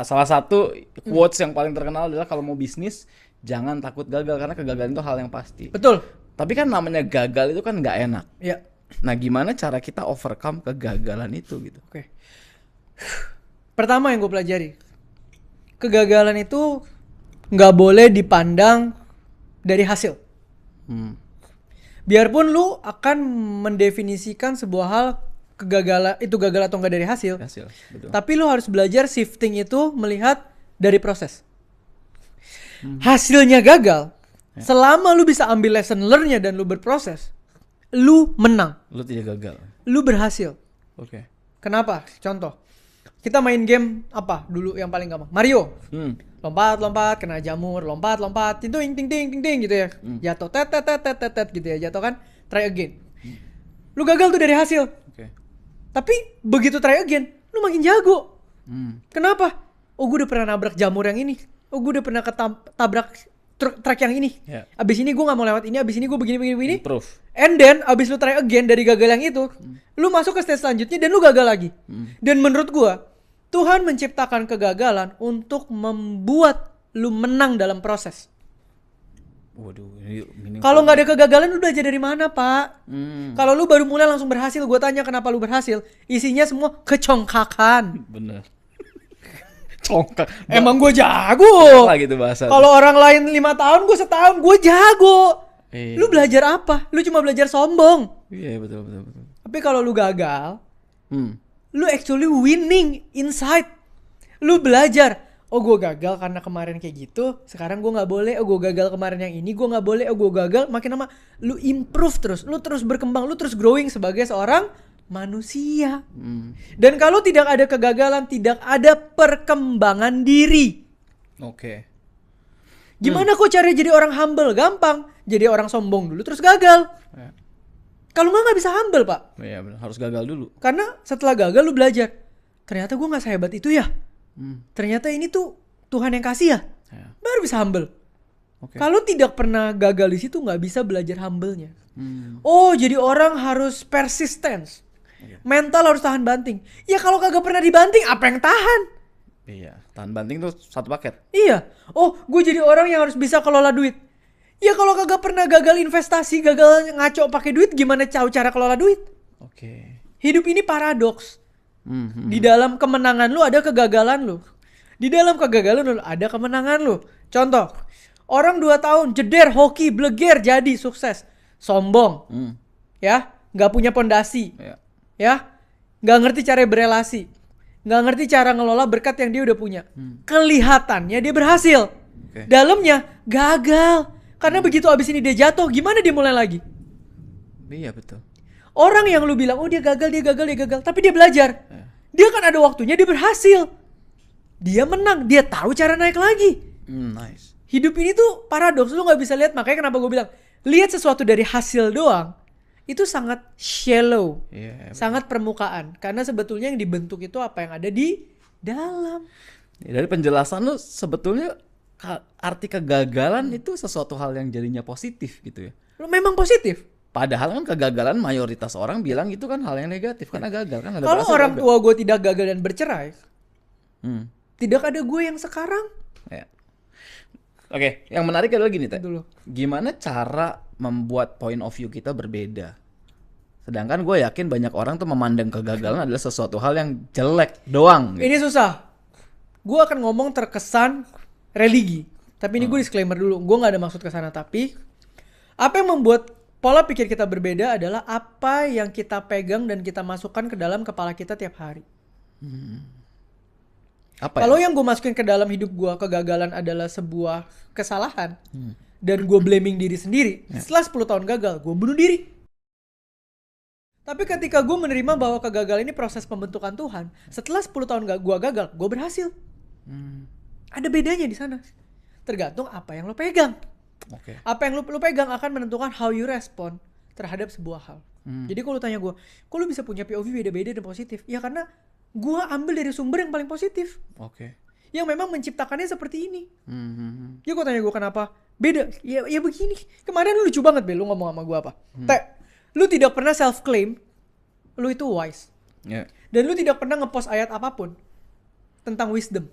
salah satu quotes yang paling terkenal adalah kalau mau bisnis jangan takut gagal karena kegagalan itu hal yang pasti. Betul. Tapi kan namanya gagal itu kan nggak enak. Ya. Nah, gimana cara kita overcome kegagalan itu gitu? Oke. Pertama yang gue pelajari, kegagalan itu nggak boleh dipandang dari hasil. Biarpun lu akan mendefinisikan sebuah hal kegagalan itu gagal atau enggak dari hasil. Betul. Tapi lu harus belajar shifting itu melihat dari proses. Hasilnya gagal, selama lu bisa ambil lesson learn-nya dan lu berproses, lu menang. Lu tidak gagal. Lu berhasil. Oke. Kenapa? Contoh, kita main game apa dulu yang paling gampang? Mario. Lompat, kena jamur, lompat, ting ting gitu ya. Jatuh, tet gitu ya. Jatuh kan, try again. Lu gagal tuh dari hasil. Oke. Tapi begitu try again, lu makin jago. Kenapa? Oh, gue udah pernah nabrak jamur yang ini. Oh, gue udah pernah ketabrak truk yang ini. Yeah. Abis ini gue gak mau lewat ini, abis ini gue begini. Improve. And then, abis lu try again dari gagal yang itu, lu masuk ke stage selanjutnya dan lu gagal lagi. Dan menurut gue, Tuhan menciptakan kegagalan untuk membuat lu menang dalam proses. Waduh, ini Kalau nggak ada kegagalan, lu belajar dari mana, Pak? Kalau lu baru mulai langsung berhasil, gue tanya kenapa lu berhasil, isinya semua kecongkakan. bener. Congkak. Emang gue jago. Lah gitu bahasa. Kalau orang lain 5 tahun, gue setahun, gue jago. Iya. Lu belajar apa? Lu cuma belajar sombong. Iya, betul. Tapi kalau lu gagal, lu actually winning inside. Lu belajar. Oh, gue gagal karena kemarin kayak gitu. Sekarang gue nggak boleh. Oh, gue gagal kemarin yang ini. Gue nggak boleh. Oh, gue gagal. Makin lama, lu improve terus. Lu terus berkembang. Lu terus growing sebagai seorang manusia. Dan kalau tidak ada kegagalan, tidak ada perkembangan diri. Oke. Gimana kok cara jadi orang humble? Gampang. Jadi orang sombong dulu terus gagal. Ya. Kalau nggak bisa humble, Pak. Iya, bener. Harus gagal dulu. Karena setelah gagal lu belajar. Ternyata gue nggak sehebat itu ya. Ternyata ini tuh Tuhan yang kasih ya. Baru bisa humble. Oke. Kalau tidak pernah gagal di situ nggak bisa belajar humble-nya. Oh, jadi orang harus persistence. Mental harus tahan banting. Ya kalau kagak pernah dibanting, apa yang tahan? Iya, tahan banting tuh satu paket. Iya. Oh, gue jadi orang yang harus bisa kelola duit. Ya kalau kagak pernah gagal investasi, gagal ngaco pakai duit, gimana cara kelola duit? Oke. Hidup ini paradoks. Di dalam kemenangan lu ada kegagalan lu. Di dalam kegagalan lu ada kemenangan lu. Contoh, orang 2 tahun jeder, hoki, bleger, jadi sukses. Sombong. Ya, gak punya pondasi. Ya, gak ngerti cara berelasi. Gak ngerti cara ngelola berkat yang dia udah punya. Kelihatannya dia berhasil. Dalamnya gagal. Karena begitu abis ini dia jatuh, gimana dia mulai lagi? Iya, betul. Orang yang lu bilang, oh dia gagal. Tapi dia belajar. Dia kan ada waktunya, dia berhasil. Dia menang, dia tahu cara naik lagi. Nice. Hidup ini tuh paradoks, lu gak bisa lihat. Makanya kenapa gue bilang, lihat sesuatu dari hasil doang, itu sangat shallow. Sangat permukaan. Karena sebetulnya yang dibentuk itu apa yang ada di dalam. Dari penjelasan lu sebetulnya arti kegagalan itu sesuatu hal yang jadinya positif gitu ya. Lu memang positif. Padahal kan kegagalan mayoritas orang bilang itu kan hal yang negatif karena gagal kan ada. Kalau orang tua gue tidak gagal dan bercerai, tidak ada gue yang sekarang. Ya. Oke, yang menarik adalah gini, Teh. Dulu. Gimana cara membuat point of view kita berbeda? Sedangkan gue yakin banyak orang tuh memandang kegagalan adalah sesuatu hal yang jelek doang. Gitu. Ini susah. Gue akan ngomong terkesan religi. Tapi ini gue disclaimer dulu. Gue gak ada maksud ke sana. Tapi apa yang membuat pola pikir kita berbeda adalah apa yang kita pegang dan kita masukkan ke dalam kepala kita tiap hari. Kalau yang gue masukin ke dalam hidup gue, kegagalan adalah sebuah kesalahan. Dan gue blaming diri sendiri. Setelah 10 tahun gagal, gue bunuh diri. Tapi ketika gue menerima bahwa kegagalan ini proses pembentukan Tuhan, setelah 10 tahun gue gagal, gue berhasil. Ada bedanya di sana. Tergantung apa yang lo pegang. Apa yang lo pegang akan menentukan how you respond terhadap sebuah hal. Jadi kalau tanya gue, kok lo bisa punya POV beda-beda dan positif? Ya karena gue ambil dari sumber yang paling positif. Yang memang menciptakannya seperti ini. Ya gue tanya gue kenapa beda? Ya begini. Kemarin lu lucu banget lu ngomong sama gue apa? Lu tidak pernah self-claim lu itu wise. Dan lu tidak pernah ngepost ayat apapun tentang wisdom.